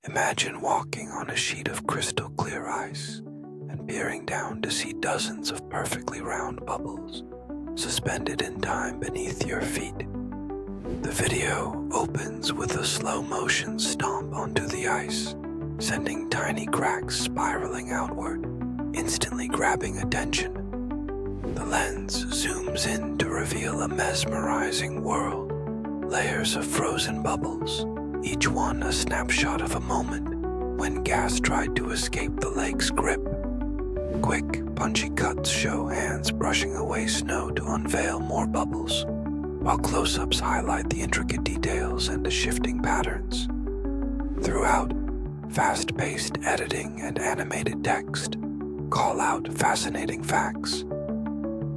Imagine walking on a sheet of crystal clear ice and peering down to see dozens of perfectly round bubbles suspended in time beneath your feet. The video opens with a slow motion stomp onto the ice, sending tiny cracks spiraling outward, instantly grabbing attention. The lens zooms in to reveal a mesmerizing world, layers of frozen bubbles, each one a snapshot of a moment when gas tried to escape the lake's grip. Quick, punchy cuts show hands brushing away snow to unveil more bubbles, while close-ups highlight the intricate details and the shifting patterns. Throughout, fast-paced editing and animated text call out fascinating facts.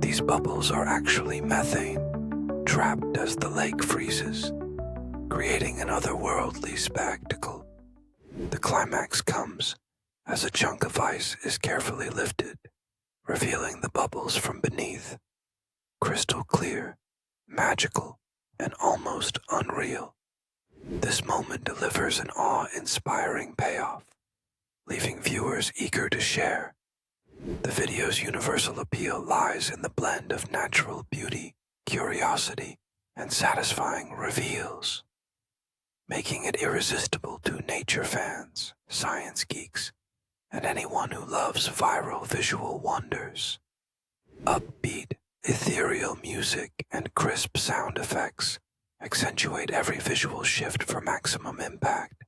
These bubbles are actually methane, trapped as the lake freezes, creating an otherworldly spectacle. The climax comes as a chunk of ice is carefully lifted, revealing the bubbles from beneath, crystal clear, magical, and almost unreal. This moment delivers an awe-inspiring payoff, leaving viewers eager to share. The video's universal appeal lies in the blend of natural beauty, curiosity, and satisfying reveals, making it irresistible to nature fans, science geeks, and anyone who loves viral visual wonders. Upbeat, ethereal music and crisp sound effects accentuate every visual shift for maximum impact.